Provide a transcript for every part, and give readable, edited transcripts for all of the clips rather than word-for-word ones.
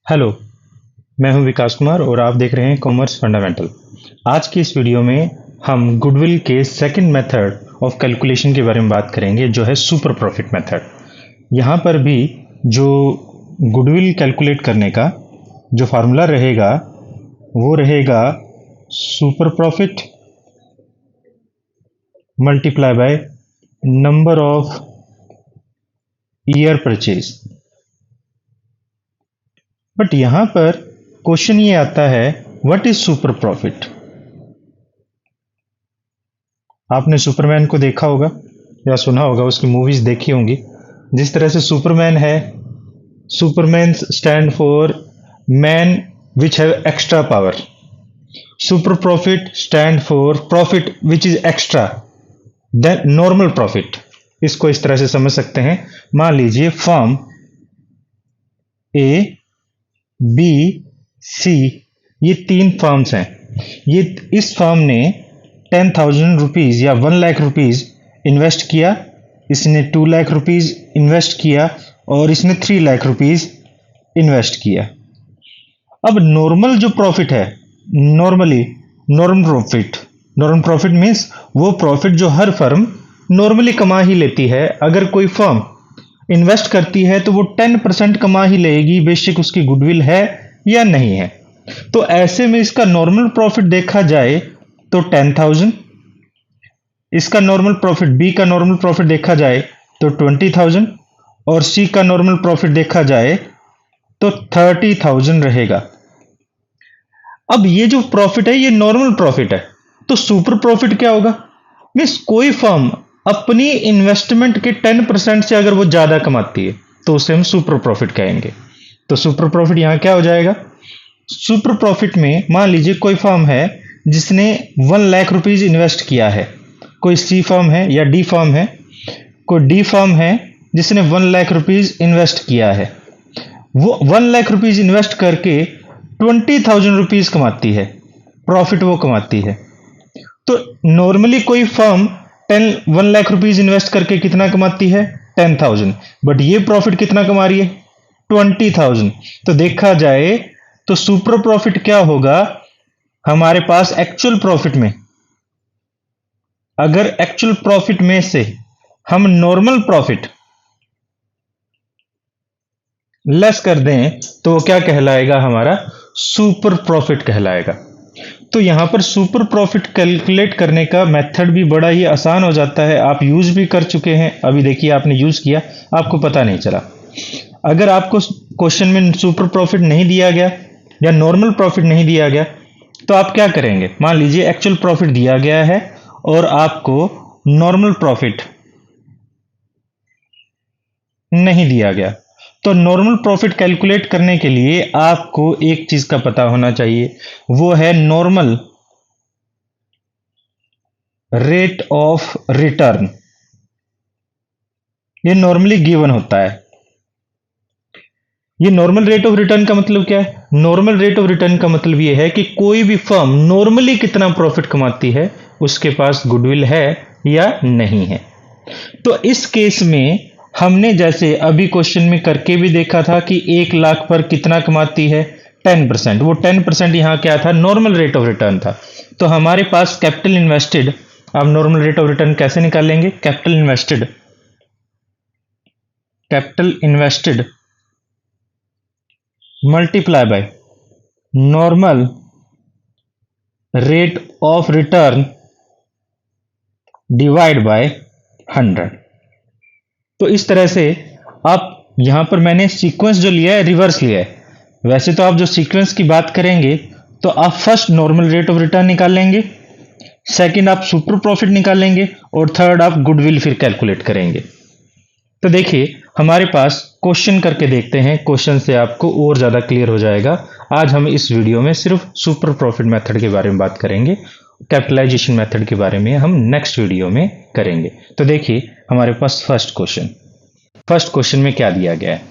Hello, मैं हूं विकास कुमार और आप देख रहे हैं कॉमर्स फंडामेंटल। आज की इस वीडियो में हम गुडविल के सेकंड मेथड ऑफ कैलकुलेशन के बारे में बात करेंगे, जो है सुपर प्रॉफिट मेथड। यहाँ पर भी जो गुडविल कैलकुलेट करने का जो फार्मूला रहेगा वो रहेगा super profit multiply by number of year purchase. But यहां पर क्वेश्चन ये आता है, व्हाट इज सुपर प्रॉफिट। आपने सुपरमैन को देखा होगा या सुना होगा, उसकी मूवीज देखी होंगी। जिस तरह से सुपरमैन है, superman stand for man which have extra power. Super profit stand for profit which is extra than normal profit. इसको इस तरह से समझ सकते हैं। मान लीजिए फर्म ए, बी, सी, ये तीन फर्म्स हैं। ये इस फर्म ने 10,000 रुपीज या 1 लाख रुपीज इन्वेस्ट किया, इसने 2 लाख रुपीज इन्वेस्ट किया और इसने 3 लाख रुपीज इन्वेस्ट किया। अब नॉर्मल जो प्रॉफिट है, नॉर्मल प्रॉफिट मीन्स वो प्रॉफिट जो हर फर्म नॉर्मली कमा ही लेती है। अगर कोई फर्म इन्वेस्ट करती है तो वो 10% कमा ही लेगी, बेशक उसकी गुडविल है या नहीं है। तो ऐसे में इसका नॉर्मल प्रॉफिट देखा जाए तो 10,000, इसका नॉर्मल प्रॉफिट, बी का नॉर्मल प्रॉफिट देखा जाए तो 20,000 और सी का नॉर्मल प्रॉफिट देखा जाए तो 30,000 रहेगा। अब ये जो प्रॉफिट है ये नॉर्मल प्रॉफिट है। तो सुपर प्रॉफिट क्या होगा? मीन्स कोई फर्म अपनी इन्वेस्टमेंट के 10% से अगर वो ज्यादा कमाती है तो उसे हम सुपर प्रॉफिट कहेंगे। तो सुपर प्रॉफिट यहां क्या हो जाएगा? सुपर प्रॉफिट में मान लीजिए कोई फर्म है जिसने 1 लाख रुपीज इन्वेस्ट किया है, कोई सी फर्म है या डी फर्म है, कोई डी फर्म है जिसने 1 लाख रुपीज इन्वेस्ट किया है। वो 1 लाख रुपीज इन्वेस्ट करके 20,000 रुपीज कमाती है, प्रॉफिट वो कमाती है। तो नॉर्मली कोई फर्म 1 लाख रुपीज इन्वेस्ट करके कितना कमाती है? 10,000। बट ये प्रॉफिट कितना कमा रही है? 20,000। तो देखा जाए तो सुपर प्रॉफिट क्या होगा हमारे पास एक्चुअल प्रॉफिट में? अगर एक्चुअल प्रॉफिट में से हम नॉर्मल प्रॉफिट लेस कर दें तो वो क्या कहलाएगा? हमारा सुपर प्रॉफिट कहलाएगा। तो यहां पर सुपर प्रॉफिट कैलकुलेट करने का मेथड भी बड़ा ही आसान हो जाता है। आप यूज भी कर चुके हैं, अभी देखिए आपने यूज किया, आपको पता नहीं चला। अगर आपको क्वेश्चन में सुपर प्रॉफिट नहीं दिया गया या नॉर्मल प्रॉफिट नहीं दिया गया तो आप क्या करेंगे? मान लीजिए एक्चुअल प्रॉफिट दिया गया है और आपको नॉर्मल प्रॉफिट नहीं दिया गया। तो नॉर्मल प्रॉफिट कैलकुलेट करने के लिए आपको एक चीज का पता होना चाहिए, वो है नॉर्मल रेट ऑफ रिटर्न। ये नॉर्मली गिवन होता है। ये नॉर्मल रेट ऑफ रिटर्न का मतलब क्या है? नॉर्मल रेट ऑफ रिटर्न का मतलब ये है कि कोई भी फर्म नॉर्मली कितना प्रॉफिट कमाती है, उसके पास गुडविल है या नहीं है। तो इस केस में हमने जैसे अभी क्वेश्चन में करके भी देखा था कि 1 लाख पर कितना कमाती है? 10%। वो 10% यहां क्या था? नॉर्मल रेट ऑफ रिटर्न था। तो हमारे पास कैपिटल इन्वेस्टेड, अब नॉर्मल रेट ऑफ रिटर्न कैसे निकालेंगे? Capital invested multiply by normal rate of return divide by 100। तो इस तरह से आप यहां पर, मैंने सीक्वेंस जो लिया है रिवर्स लिया है। वैसे तो आप जो सीक्वेंस की बात करेंगे तो आप first normal rate of return निकाल लेंगे, सेकंड आप सुपर प्रॉफिट निकालेंगे और थर्ड आप गुडविल फिर कैलकुलेट करेंगे। तो देखिए हमारे पास क्वेश्चन करके देखते हैं, क्वेश्चन से आपको और ज्यादा क्लियर हो जाएगा। आज हम इस वीडियो में सिर्फ सुपर प्रॉफिट मेथड के बारे में बात करेंगे, कैपिटलाइजेशन मेथड के बारे में हम नेक्स्ट वीडियो में करेंगे। तो देखिए हमारे पास फर्स्ट क्वेश्चन में क्या दिया गया है।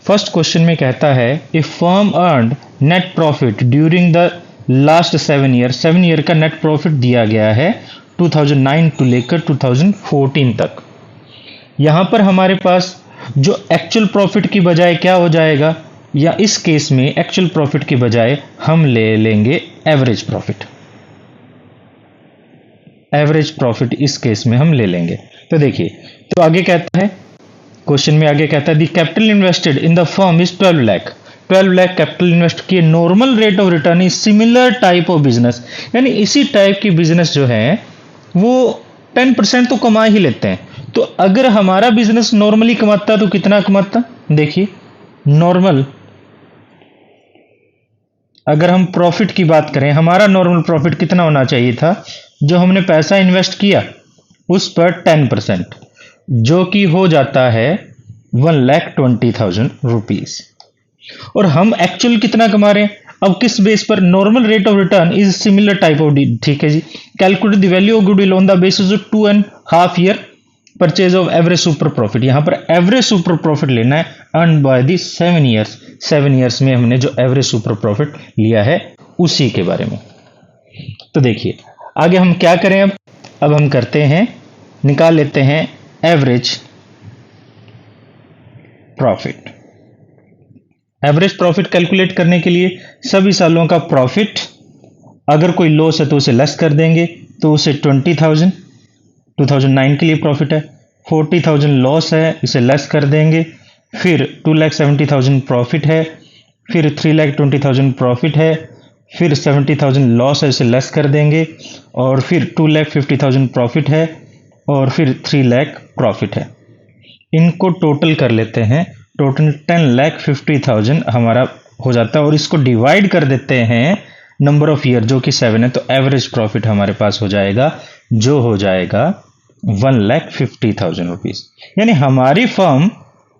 फर्स्ट क्वेश्चन में कहता है, if firm earned net profit during the last 7 year. 7 year का नेट प्रॉफिट दिया गया है 2009 टू लेकर 2014 तक। यहां पर हमारे पास जो एक्चुअल प्रॉफिट की बजाय क्या हो जाएगा, या इस केस में एक्चुअल प्रॉफिट के बजाय हम ले लेंगे एवरेज प्रॉफिट। एवरेज प्रॉफिट इस केस में हम ले लेंगे। तो देखिए, तो आगे कहता है, क्वेश्चन में आगे कहता है the capital invested in the firm is 12 lakh. 12 lakh capital invest किए। Normal rate of return is similar type of business, यानी इसी टाइप की बिजनेस जो है वो 10% तो कमा ही लेते हैं। तो अगर हमारा बिजनेस नॉर्मली कमाता तो कितना कमाता, देखिए नॉर्मल, अगर हम प्रॉफिट की बात करें, हमारा नॉर्मल प्रॉफिट कितना होना चाहिए था, जो हमने पैसा इन्वेस्ट किया उस पर 10%, जो कि हो जाता है 1,20,000 रुपीज। और हम एक्चुअल कितना कमा रहे हैं, अब किस बेस पर, normal rate of return is similar type of, ठीक है जी। Calculate the value of goodwill on the basis of 2.5 year purchase of average super profit. यहां पर एवरेज सुपर प्रॉफिट लेना है earn by the 7 years. 7 years में हमने जो एवरेज सुपर प्रॉफिट लिया है उसी के बारे में। तो देखिए आगे हम क्या करें, अब हम करते हैं, निकाल लेते हैं average profit. Average profit calculate करने के लिए सभी सालों का प्रॉफिट, अगर कोई लॉस है तो उसे लेस कर देंगे, तो उसे 20,000 2009 के लिए प्रॉफिट है, 40,000 लॉस है इसे लेस कर देंगे, फिर 2,70,000 प्रॉफिट है, फिर 3,20,000 प्रॉफिट है, फिर 70,000 लॉस है इसे लेस कर देंगे, और फिर 2,50,000 प्रॉफिट है, और फिर 3 लाख प्रॉफिट है। इनको टोटल कर लेते हैं, टोटल 10,50,000 हमारा हो जाता है, और इसको डिवाइड कर देते हैं नंबर ऑफ ईयर जो कि 7 है, तो एवरेज प्रॉफिट हमारे पास हो जाएगा, जो हो जाएगा 1,50,000 रुपीज। यानी हमारी फर्म,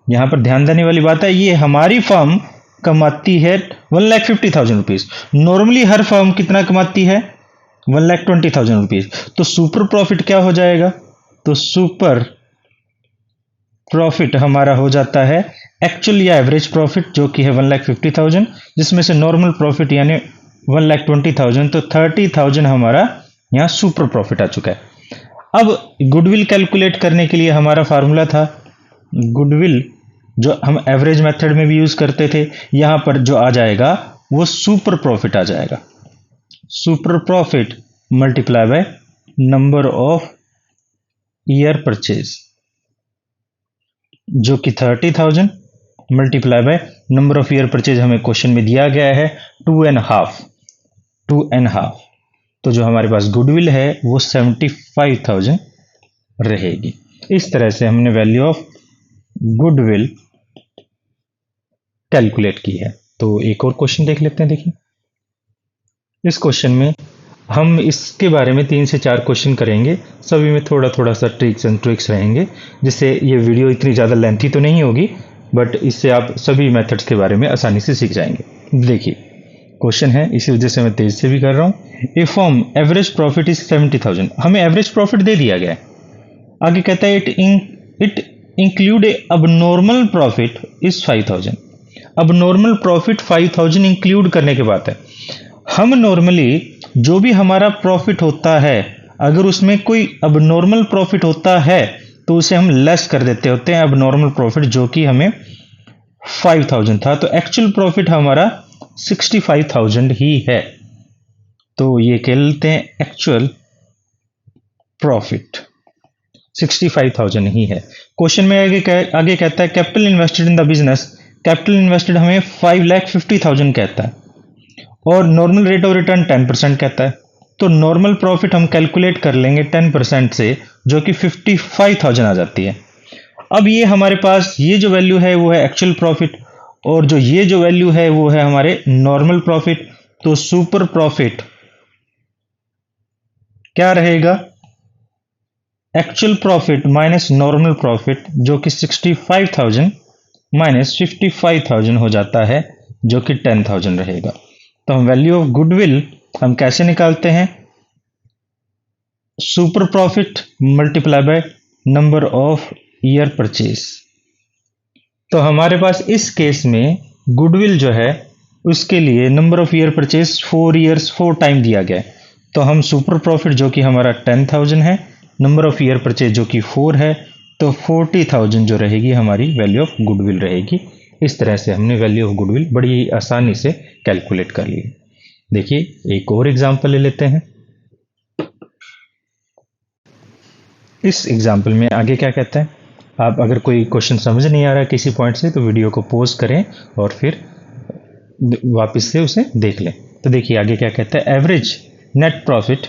यहां पर ध्यान देने वाली बात है, ये हमारी फर्म कमाती है 1,50,000 रुपीज। नॉर्मली हर फर्म कितना कमाती है, 1,20,000 रुपीज। तो सुपर प्रॉफिट क्या हो जाएगा, तो सुपर प्रॉफिट हमारा हो जाता है एक्चुअल या एवरेज प्रॉफिट, जो कि है 1,50,000, जिसमें से नॉर्मल प्रॉफिट यानी 1,20,000, तो 30,000 हमारा यहाँ सुपर प्रॉफिट आ चुका है। अब गुडविल कैलकुलेट करने के लिए हमारा फार्मूला था, गुडविल जो हम एवरेज मेथड में भी यूज करते थे, यहां पर जो आ जाएगा वो सुपर प्रॉफिट आ जाएगा। Super profit multiply by number of year purchase, जो कि 30,000 multiply by number of year purchase हमें क्वेश्चन में दिया गया है 2.5। तो जो हमारे पास गुडविल है वो 75,000 रहेगी। इस तरह से हमने वैल्यू ऑफ गुडविल कैलकुलेट की है। तो एक और क्वेश्चन देख लेते हैं। देखिए इस क्वेश्चन में हम इसके बारे में 3 से 4 क्वेश्चन करेंगे, सभी में थोड़ा थोड़ा सा ट्रिक्स एंड ट्रिक्स रहेंगे, जिससे ये वीडियो इतनी ज़्यादा लेंथी तो नहीं होगी, बट इससे आप सभी मेथड्स के बारे में आसानी से सीख जाएंगे। देखिए क्वेश्चन है, इसी वजह से मैं तेज से भी कर रहा हूँ। ए फर्म एवरेज प्रॉफिट इज 70,000, हमें एवरेज प्रॉफिट दे दिया गया है। आगे कहता है it include A abnormal profit is 5,000। अब नॉर्मल प्रॉफिट 5,000 इंक्लूड करने के बाद है, हम नॉर्मली जो भी हमारा प्रॉफिट होता है, अगर उसमें कोई अबनॉर्मल प्रॉफिट होता है तो उसे हम लेस कर देते होते हैं अबनॉर्मल प्रॉफिट, जो कि हमें 5,000 था। तो एक्चुअल प्रॉफिट हमारा 65,000 ही है। तो ये कह लेते हैं एक्चुअल प्रॉफिट 65,000 ही है। क्वेश्चन में आगे कहता है capital invested in the business, capital invested हमें 5,50,000 कहता है, और नॉर्मल रेट ऑफ रिटर्न 10% कहता है। तो नॉर्मल प्रॉफिट हम कैलकुलेट कर लेंगे 10% से, जो कि 55,000 आ जाती है। अब ये हमारे पास ये जो वैल्यू है वो है एक्चुअल प्रॉफिट, और जो ये जो वैल्यू है वो है हमारे नॉर्मल प्रॉफिट। तो सुपर प्रॉफिट क्या रहेगा, actual profit minus normal profit, जो कि 65,000 माइनस 55,000 हो जाता है, जो कि 10,000 रहेगा। तो हम वैल्यू ऑफ गुडविल हम कैसे निकालते हैं, super profit multiply by number of year purchase. तो हमारे पास इस केस में गुडविल जो है उसके लिए number of year purchase 4 years 4 time दिया गया है। तो हम सुपर प्रॉफिट जो कि हमारा 10,000 है, नंबर ऑफ ईयर परचेज जो कि 4 है, तो 40,000 जो रहेगी हमारी वैल्यू ऑफ गुडविल रहेगी। इस तरह से हमने वैल्यू ऑफ गुडविल बड़ी आसानी से कैलकुलेट कर ली। देखिए एक और एग्जांपल ले लेते हैं। इस एग्जांपल में आगे क्या कहता है, आप अगर कोई क्वेश्चन समझ नहीं आ रहा किसी पॉइंट से तो वीडियो को पॉज करें और फिर वापस से उसे देख लें। तो देखिए आगे क्या कहता है, average net profit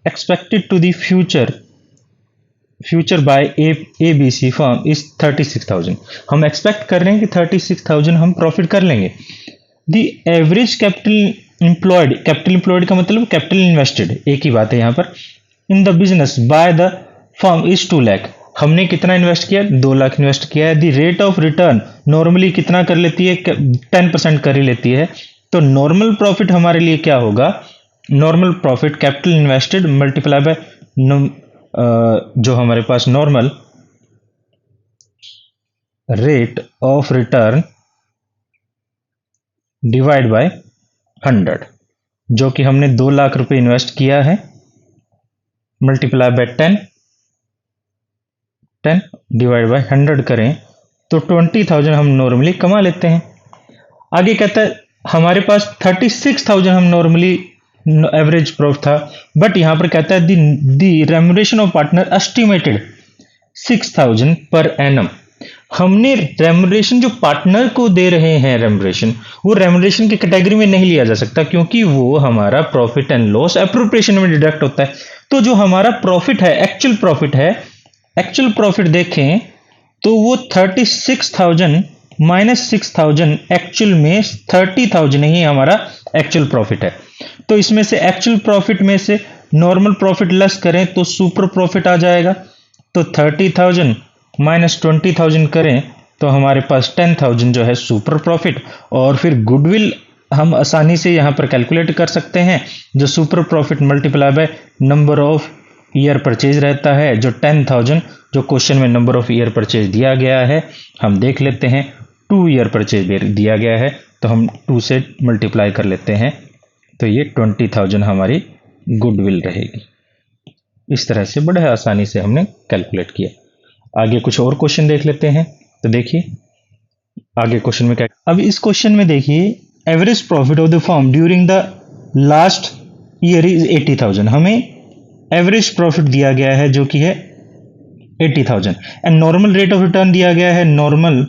expected to the future by A B C firm is 36,000। हम एक्सपेक्ट कर रहे हैं कि 36,000 हम प्रॉफिट कर लेंगे। द एवरेज कैपिटल एम्प्लॉयड का मतलब कैपिटल इन्वेस्टेड, एक ही बात है यहाँ पर, in the business by the firm is 2 lakh. हमने कितना इन्वेस्ट किया, 2 लाख इन्वेस्ट किया है। The rate of return normally कितना कर लेती है, 10% कर ही लेती है। तो नॉर्मल प्रॉफिट हमारे लिए क्या होगा, normal profit capital invested multiply by जो हमारे पास normal rate of return divide by 100, जो कि हमने 2 लाख रुपए इन्वेस्ट किया है, मल्टीप्लाई बाय 10 डिवाइड बाय 100 करें तो 20,000 हम नॉर्मली कमा लेते हैं। आगे कहता है हमारे पास 36,000 हम नॉर्मली एवरेज प्रॉफिट था, बट यहां पर कहता है the remuneration of partner estimated 6,000 per annum. हमने रेम्युनरेशन जो पार्टनर को दे रहे हैं, रेम्युनरेशन, वो रेम्युनरेशन की कैटेगरी में नहीं लिया जा सकता क्योंकि वो हमारा प्रॉफिट एंड लॉस एप्रोप्रिएशन में डिडक्ट होता है। तो जो हमारा प्रॉफिट है, एक्चुअल प्रॉफिट है, एक्चुअल प्रॉफिट देखें तो वो 36,000 माइनस 6,000 एक्चुअल में 30,000 ही हमारा एक्चुअल प्रॉफिट है। तो इसमें से एक्चुअल प्रॉफिट में से नॉर्मल प्रॉफिट लेस करें तो सुपर प्रॉफिट आ जाएगा। तो 30,000 माइनस 20,000 करें तो हमारे पास 10,000 जो है सुपर प्रॉफिट। और फिर गुडविल हम आसानी से यहाँ पर कैलकुलेट कर सकते हैं, जो super profit multiply by number of year purchase रहता है, जो 10,000 जो क्वेश्चन में नंबर ऑफ ईयर परचेज दिया गया है, हम देख लेते हैं 2 ईयर परचेज दिया गया है तो हम 2 से मल्टीप्लाई कर लेते हैं, तो ये 20,000 हमारी गुडविल रहेगी। इस तरह से बड़े आसानी से हमने कैलकुलेट किया। आगे कुछ और क्वेश्चन देख लेते हैं। तो देखिए आगे क्वेश्चन में क्या, अब इस क्वेश्चन में देखिए average profit of the firm during the last year is 80,000। हमें एवरेज प्रॉफिट दिया गया है जो कि है 80,000 and normal rate of return दिया गया है, नॉर्मल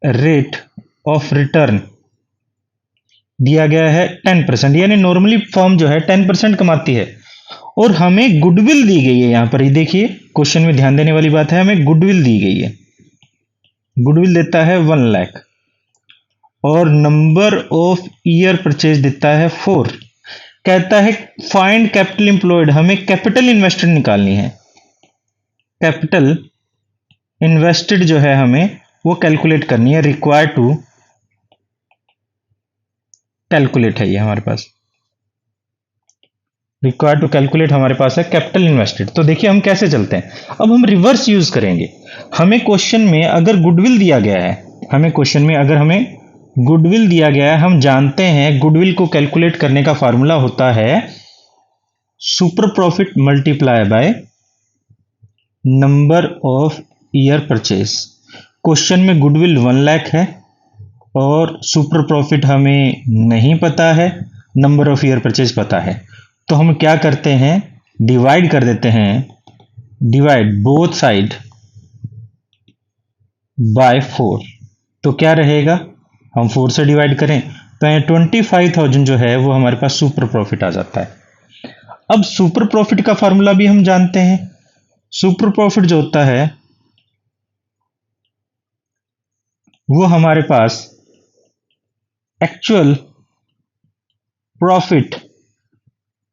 रेट ऑफ रिटर्न दिया गया है 10%, यानी नॉर्मली फर्म जो है 10% कमाती है। और हमें गुडविल दी गई है, यहां पर ये देखिए क्वेश्चन में ध्यान देने वाली बात है, हमें गुडविल दी गई है, गुडविल देता है 1 लाख और नंबर ऑफ ईयर परचेज देता है 4। कहता है फाइंड कैपिटल एम्प्लॉयड, हमें कैपिटल इन्वेस्टेड निकालनी है। कैपिटल इन्वेस्टेड जो है हमें वो कैलकुलेट करनी है, रिक्वायर्ड टू कैलकुलेट है, ये हमारे पास रिक्वायर्ड टू कैलकुलेट हमारे पास है कैपिटल इन्वेस्टेड। तो देखिए हम कैसे चलते हैं, अब हम रिवर्स यूज करेंगे। हमें क्वेश्चन में अगर गुडविल दिया गया है, हमें क्वेश्चन में अगर हमें गुडविल दिया गया है, हम जानते हैं गुडविल को कैलकुलेट करने का फार्मूला होता है super profit multiply by number of year purchase. Question में गुडविल 1 लाख है और सुपर प्रॉफिट हमें नहीं पता है, नंबर ऑफ ईयर परचेज पता है। तो हम क्या करते हैं, डिवाइड कर देते हैं, डिवाइड बोथ साइड बाय 4। तो क्या रहेगा, हम 4 से डिवाइड करें तो 25,000 जो है वो हमारे पास सुपर प्रॉफिट आ जाता है। अब सुपर प्रॉफिट का फार्मूला भी हम जानते हैं, सुपर प्रॉफिट जो होता है वो हमारे पास actual profit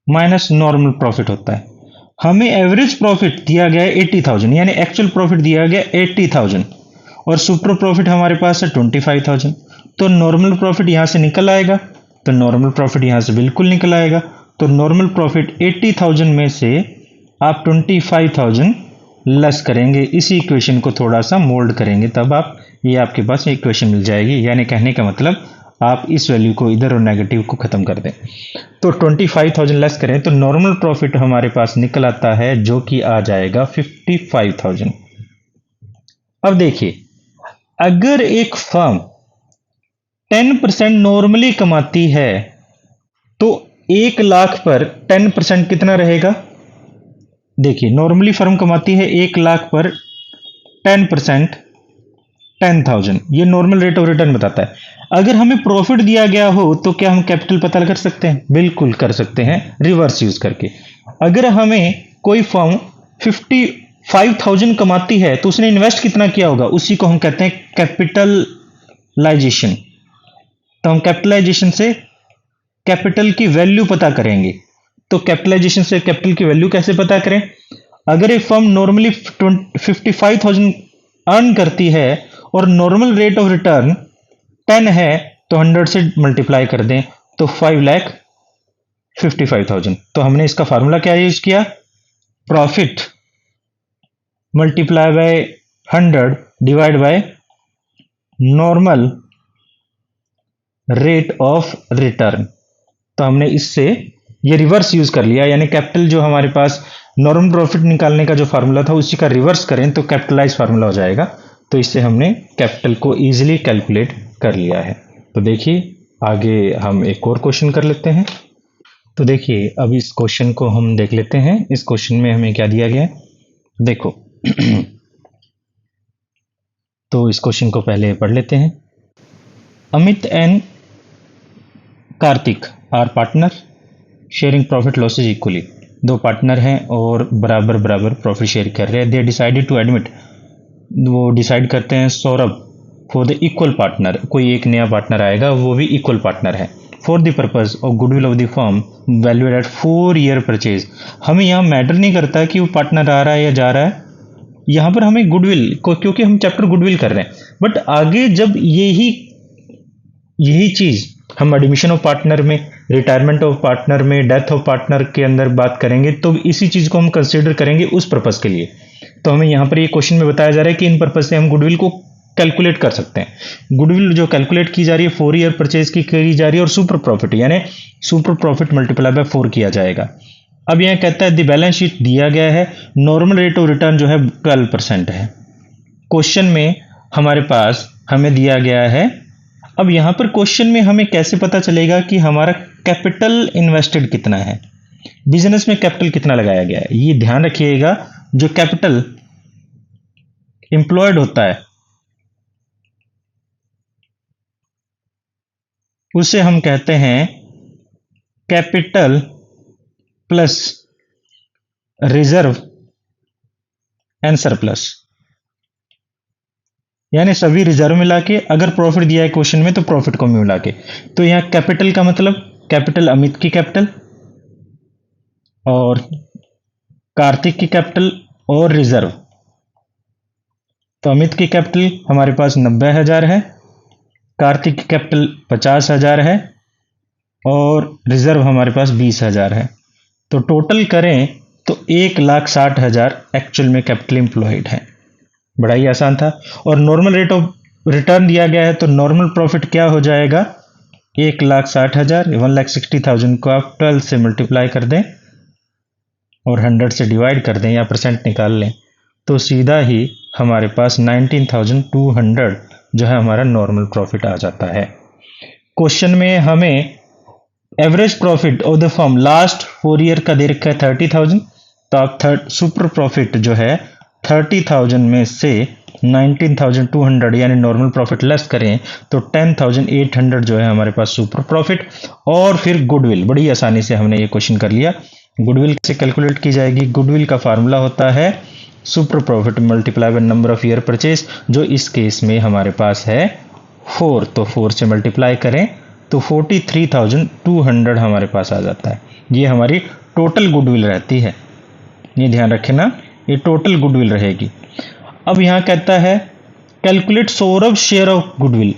minus normal profit होता है। हमें एवरेज प्रॉफिट दिया गया है 80,000, यानी एक्चुअल प्रॉफिट दिया गया 80,000 और सुपर प्रॉफिट हमारे पास है 25,000। तो नॉर्मल प्रॉफिट यहां से निकल आएगा, तो नॉर्मल प्रॉफिट यहां से बिल्कुल निकल आएगा। तो नॉर्मल प्रॉफिट 80,000 में से आप 25,000 लेस करेंगे, इसी इक्वेशन को थोड़ा सा मोल्ड करेंगे, तब आप ये आपके पास इक्वेशन मिल जाएगी। यानी कहने का मतलब आप इस वैल्यू को इधर और नेगेटिव को खत्म कर दें। तो 25,000 लेस करें तो नॉर्मल प्रॉफिट हमारे पास निकल आता है जो कि आ जाएगा 55,000। अब देखिए अगर एक फर्म 10% नॉर्मली कमाती है तो 1 लाख पर 10% कितना रहेगा? देखिए, नॉर्मली फर्म कमाती है 1 लाख पर 10%, 10,000, ये नॉर्मल रेट ऑफ रिटर्न बताता है। अगर हमें प्रॉफिट दिया गया हो तो क्या हम कैपिटल पता कर सकते हैं? बिल्कुल कर सकते हैं, रिवर्स यूज करके। अगर हमें कोई फर्म 55,000 कमाती है तो उसने इन्वेस्ट कितना किया होगा, उसी को हम कहते हैं कैपिटलाइजेशन। तो हम कैपिटलाइजेशन से कैपिटल की वैल्यू पता करेंगे। तो कैपिटलाइजेशन से कैपिटल की वैल्यू कैसे पता करें? अगर एक फर्म नॉर्मली 55,000 अर्न करती है और नॉर्मल रेट ऑफ रिटर्न 10 है तो 100 से मल्टीप्लाई कर दें तो 5,55,000। तो हमने इसका फार्मूला क्या यूज किया? Profit multiply by 100 divide by normal rate of return. तो हमने इससे ये रिवर्स यूज कर लिया, यानी कैपिटल जो हमारे पास नॉर्मल प्रॉफिट निकालने का जो फार्मूला था उसी का रिवर्स करें तो कैपिटलाइज फार्मूला हो जाएगा। तो इससे हमने कैपिटल को इजीली कैलकुलेट कर लिया है। तो देखिए, आगे हम एक और क्वेश्चन कर लेते हैं। तो देखिए, अब इस क्वेश्चन को हम देख लेते हैं। इस क्वेश्चन में हमें क्या दिया गया है, देखो। तो इस क्वेश्चन को पहले पढ़ लेते हैं। Amit and Kartik are partner sharing profit losses equally. दो पार्टनर हैं और बराबर बराबर प्रॉफिट शेयर कर रहे हैं। दे डिसाइडेड टू एडमिट, वो डिसाइड करते हैं Saurabh for the equal partner, कोई एक नया पार्टनर आएगा वो भी इक्वल पार्टनर है, for the purpose of goodwill of the firm valued at 4 year purchase. हमें यहाँ मैटर नहीं करता कि वो पार्टनर आ रहा है या जा रहा है, यहाँ पर हमें गुडविल को, क्योंकि हम चैप्टर गुडविल कर रहे हैं। बट आगे जब यही चीज हम एडमिशन ऑफ पार्टनर में, रिटायरमेंट ऑफ पार्टनर में, डेथ ऑफ पार्टनर के अंदर बात करेंगे तो इसी चीज को हम कंसीडर करेंगे उस पर्पस के लिए। तो हमें यहाँ पर ये क्वेश्चन में बताया जा रहा है कि इन पर्पस से हम गुडविल को कैलकुलेट कर सकते हैं। गुडविल जो कैलकुलेट की जा रही है 4 ईयर परचेज की जा रही है और सुपर प्रॉफिट यानी सुपर प्रॉफिट मल्टीप्लाई बाय 4 किया जाएगा। अब यहाँ कहता है द बैलेंस शीट दिया गया है, नॉर्मल रेट ऑफ रिटर्न जो है 12% है। क्वेश्चन में हमारे पास हमें दिया गया है। अब यहाँ पर क्वेश्चन में हमें कैसे पता चलेगा कि हमारा कैपिटल इन्वेस्टेड कितना है, बिजनेस में कैपिटल कितना लगाया गया है? ये ध्यान रखिएगा, जो कैपिटल एम्प्लॉयड होता है उसे हम कहते हैं capital plus reserve and surplus, यानी सभी रिजर्व मिला के, अगर प्रॉफिट दिया है क्वेश्चन में तो प्रॉफिट को मिला के। तो यहाँ कैपिटल का मतलब कैपिटल अमित की कैपिटल और कार्तिक की कैपिटल और रिजर्व। तो अमित की कैपिटल हमारे पास 90,000 है, कार्तिक की कैपिटल 50,000 है और रिजर्व हमारे पास 20,000 है। तो टोटल करें तो 1,60,000 एक्चुअल में कैपिटल एम्प्लॉयड है। बड़ा ही आसान था। और नॉर्मल रेट ऑफ रिटर्न दिया गया है तो नॉर्मल प्रॉफिट क्या हो जाएगा? 1,60,000, 1,60,000 को आप 12 से मल्टीप्लाई कर दें और 100 से डिवाइड कर दें या परसेंट निकाल लें तो सीधा ही हमारे पास 19,200 जो है हमारा नॉर्मल प्रॉफिट आ जाता है। क्वेश्चन में हमें average profit of the firm last 4 year का दे रखा है 30,000। तो आप सुपर प्रॉफिट जो है 30,000 में से 19,200 यानी नॉर्मल प्रॉफिट लेस करें तो 10,800 जो है हमारे पास सुपर प्रॉफिट। और फिर गुडविल, बड़ी आसानी से हमने ये क्वेश्चन कर लिया। गुडविल कैसे कैलकुलेट की जाएगी? गुडविल का फार्मूला होता है super profit multiply by number of year purchase, जो इस केस में हमारे पास है 4। तो 4 से मल्टीप्लाई करें तो 43,200 हमारे पास आ जाता है। ये हमारी टोटल गुडविल रहती है, ये ध्यान रखें ना, ये टोटल गुडविल रहेगी। अब यहाँ कहता है calculate Saurabh share of goodwill,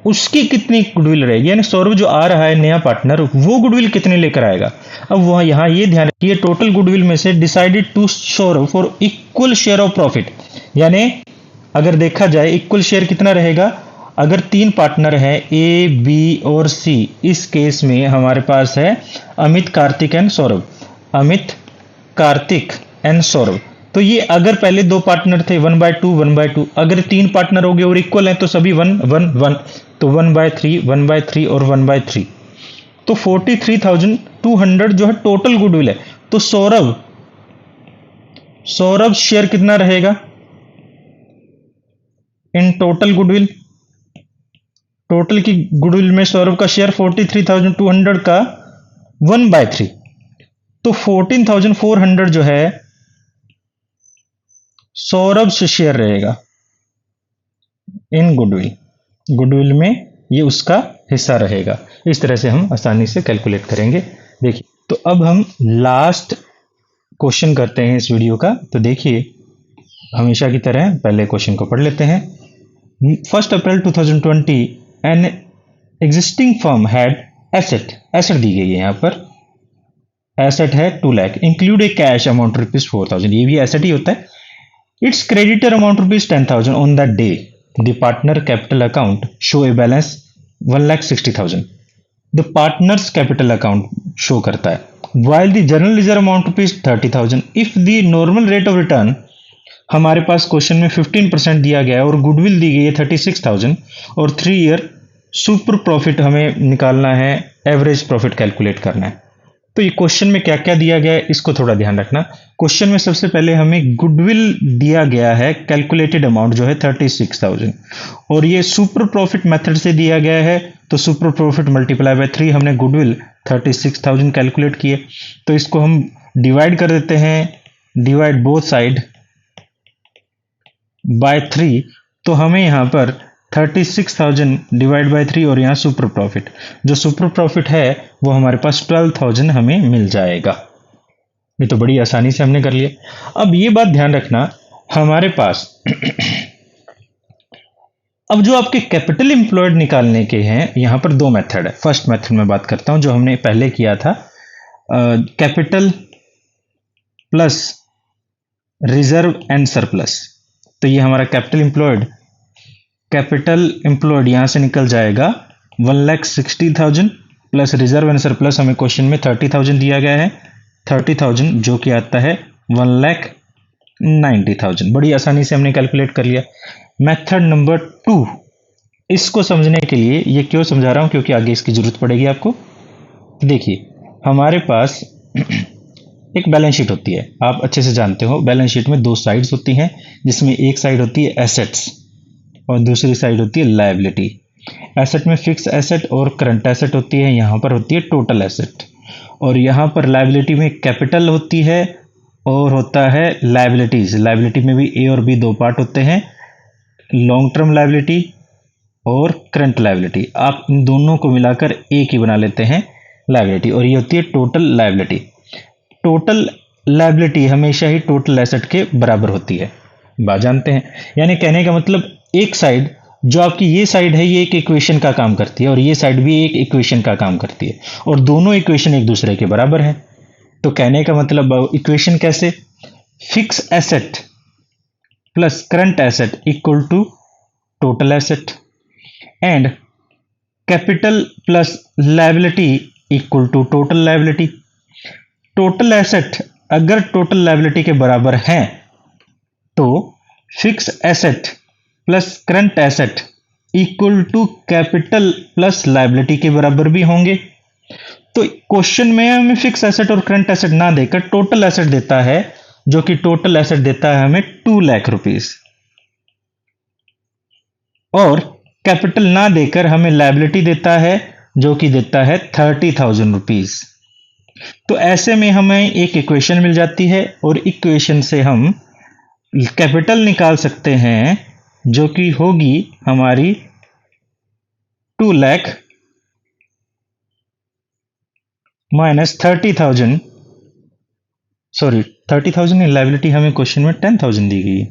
उसकी कितनी गुडविल रहेगी, यानी सौरभ जो आ रहा है नया पार्टनर वो गुडविल कितने लेकर आएगा। अब वह यहाँ ये ध्यान रखिए टोटल गुडविल में से decided to Saurabh for equal share of profit, यानी अगर देखा जाए इक्वल शेयर कितना रहेगा? अगर 3 पार्टनर है ए बी और सी, इस केस में हमारे पास है अमित कार्तिक एंड सौरभ, अमित कार्तिक एंड सौरभ। तो ये अगर पहले दो पार्टनर थे 1/2 1/2, अगर तीन पार्टनर हो गए और इक्वल हैं तो सभी 1 1 1, तो 1/3 1/3 और 1/3, तो 43,200 जो है टोटल गुडविल है। तो सौरभ शेयर कितना रहेगा इन टोटल गुडविल? टोटल की गुडविल में सौरभ का शेयर 43,200 का 1/3, तो 14,400 जो है सौरभ से शेयर रहेगा इन गुडविल। गुडविल में ये उसका हिस्सा रहेगा। इस तरह से हम आसानी से कैलकुलेट करेंगे। देखिए, तो अब हम लास्ट क्वेश्चन करते हैं इस वीडियो का। तो देखिए, हमेशा की तरह पहले क्वेश्चन को पढ़ लेते हैं। 1 April 2020 an existing firm had asset दी गई है। यहाँ पर एसेट है 2 lakh, include a cash amount ₹4,000, ये भी एसेट ही होता है। It's creditor amount ₹10,000 on the day the partner capital account show a balance 1,60,000। The partners capital account show करता है, while the general reserve amount ₹30,000। If the normal rate of return, हमारे पास question में 15% दिया गया है और गुडविल दी गई है 36,000 और 3 ईयर सुपर प्रॉफिट हमें निकालना है, एवरेज प्रॉफिट कैलकुलेट करना है। तो ये क्वेश्चन में क्या क्या दिया गया है इसको थोड़ा ध्यान रखना। क्वेश्चन में सबसे पहले हमें गुडविल दिया गया है, कैलकुलेटेड अमाउंट जो है 36,000, और ये सुपर प्रॉफिट मेथड से दिया गया है, तो सुपर प्रॉफिट मल्टीप्लाई बाय 3 हमने गुडविल 36,000 कैलकुलेट किए। तो इसको हम डिवाइड कर देते हैं, डिवाइड बोथ साइड बाय 3, तो हमें यहाँ पर 36,000 डिवाइड बाय 3 और यहाँ सुपर प्रॉफिट, जो सुपर प्रॉफिट है वो हमारे पास 12,000 हमें मिल जाएगा। ये तो बड़ी आसानी से हमने कर लिया। अब ये बात ध्यान रखना, हमारे पास अब जो आपके कैपिटल एम्प्लॉयड निकालने के हैं, यहाँ पर 2 मेथड है। फर्स्ट मेथड में बात करता हूँ जो हमने पहले किया था, capital plus reserve and surplus. तो ये हमारा कैपिटल एम्प्लॉयड यहां से निकल जाएगा 1,60,000 प्लस रिजर्व एंड सरप्लस, हमें क्वेश्चन में 30,000 दिया गया है, 30,000 जो कि आता है 1,90,000। बड़ी आसानी से हमने कैलकुलेट कर लिया। मेथड नंबर 2, इसको समझने के लिए, ये क्यों समझा रहा हूं क्योंकि आगे इसकी जरूरत पड़ेगी आपको। देखिए, हमारे पास एक बैलेंस शीट होती है, आप अच्छे से जानते हो। बैलेंस शीट में 2 साइड्स होती हैं, जिसमें एक साइड होती है एसेट्स और दूसरी साइड होती है लायबिलिटी। एसेट में फिक्स एसेट और करंट एसेट होती है, यहाँ पर होती है टोटल एसेट, और यहाँ पर लायबिलिटी में कैपिटल होती है और होता है लायबिलिटीज। लायबिलिटी में भी ए और बी 2 पार्ट होते हैं, लॉन्ग टर्म लायबिलिटी और करंट लायबिलिटी। आप इन दोनों को मिलाकर एक ही बना लेते हैं लायबिलिटी, और ये होती है टोटल लायबिलिटी। टोटल लायबिलिटी हमेशा ही टोटल एसेट के बराबर होती है, बात जानते हैं। यानी कहने का मतलब, एक साइड जो आपकी ये साइड है, ये एक इक्वेशन का काम करती है और ये साइड भी एक इक्वेशन का काम करती है, और दोनों इक्वेशन एक दूसरे के बराबर है। तो कहने का मतलब इक्वेशन कैसे, fix asset plus current asset equal to total asset, and capital plus liability equal to total liability. Total asset अगर टोटल लायबिलिटी के बराबर हैं तो fix asset plus current asset equal to capital plus liability के बराबर भी होंगे। तो क्वेश्चन में हमें फिक्स एसेट और करंट एसेट ना देकर टोटल एसेट देता है, जो कि टोटल एसेट देता है हमें 2 लाख रुपीस, और कैपिटल ना देकर हमें लायबिलिटी देता है जो कि देता है 30,000 रुपीस। तो ऐसे में हमें एक इक्वेशन मिल जाती है, और इक्वेशन से हम कैपिटल निकाल सकते हैं जो कि होगी हमारी 2 लाख माइनस 30,000, सॉरी 30,000 नहीं, लायबिलिटी हमें क्वेश्चन में 10,000 दी गई है,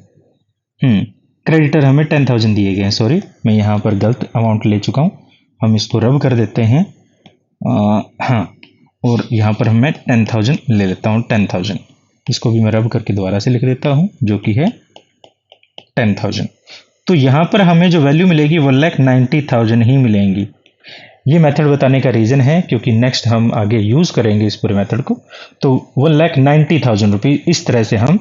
क्रेडिटर हमें 10,000 दिए गए हैं। सॉरी, मैं यहाँ पर गलत अमाउंट ले चुका हूँ, हम इसको रब कर देते हैं। हाँ, और यहाँ पर मैं 10,000 ले लेता हूँ, 10,000, इसको भी मैं रब करके दोबारा से लिख देता हूँ, जो कि है 10,000। तो यहाँ पर हमें जो वैल्यू मिलेगी 1,90,000 ही मिलेंगी। ये मेथड बताने का रीज़न है क्योंकि नेक्स्ट हम आगे यूज़ करेंगे इस पूरे मेथड को। तो 1,90,000 रुपये इस तरह से हम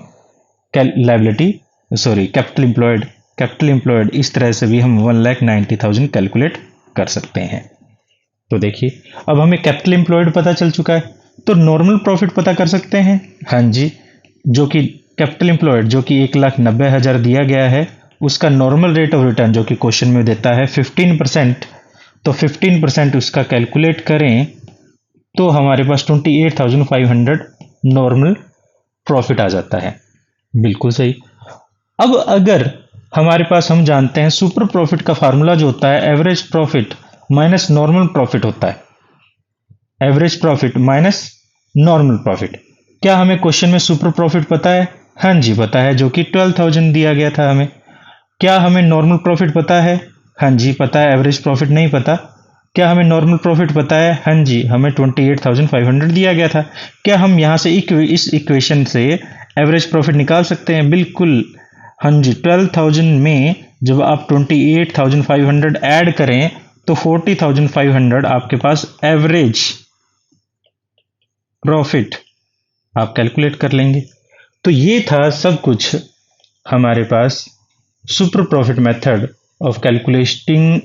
कैपिटल एम्प्लॉयड इस तरह से भी हम 1,90,000 कैलकुलेट कर सकते हैं। तो देखिए अब हमें कैपिटल एम्प्लॉयड पता चल चुका है, तो नॉर्मल प्रॉफिट पता कर सकते हैं। हाँ जी, जो कि कैपिटल एम्प्लॉयड जो कि 1,90,000 दिया गया है, उसका नॉर्मल रेट ऑफ रिटर्न जो कि क्वेश्चन में देता है 15%, तो 15% उसका कैलकुलेट करें तो हमारे पास 28,500 नॉर्मल प्रॉफिट आ जाता है। बिल्कुल सही। अब अगर हमारे पास, हम जानते हैं सुपर प्रॉफिट का फार्मूला जो होता है average profit minus normal profit होता है, average profit minus normal profit. क्या हमें क्वेश्चन में सुपर प्रॉफिट पता है? हाँ जी पता है, जो कि 12,000 दिया गया था हमें। क्या हमें नॉर्मल प्रॉफिट पता है? हाँ जी पता है, एवरेज प्रॉफिट नहीं पता। क्या हमें नॉर्मल प्रॉफिट पता है? हाँ जी, हमें 28,500 दिया गया था। क्या हम यहाँ से इस इक्वेशन से एवरेज प्रॉफिट निकाल सकते हैं? बिल्कुल। हाँ जी, 12,000 में जब आप 28,500 ऐड करें तो 40,500 आपके पास एवरेज प्रॉफिट आप कैलकुलेट कर लेंगे। तो ये था सब कुछ हमारे पास super profit method of calculating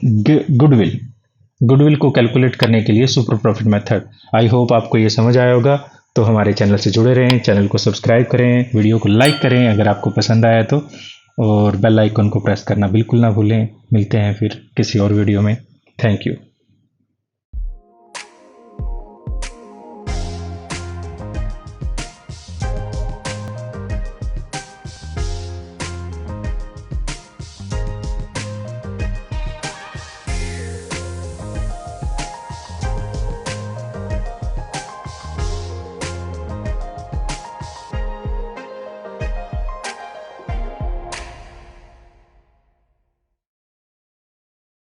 goodwill को कैलकुलेट करने के लिए super profit method. I hope आपको ये समझ आया होगा। तो हमारे चैनल से जुड़े रहें, चैनल को सब्सक्राइब करें, वीडियो को लाइक करें अगर आपको पसंद आया तो, और बेल आइकन को प्रेस करना बिल्कुल ना भूलें। मिलते हैं फिर किसी और वीडियो में। Thank you.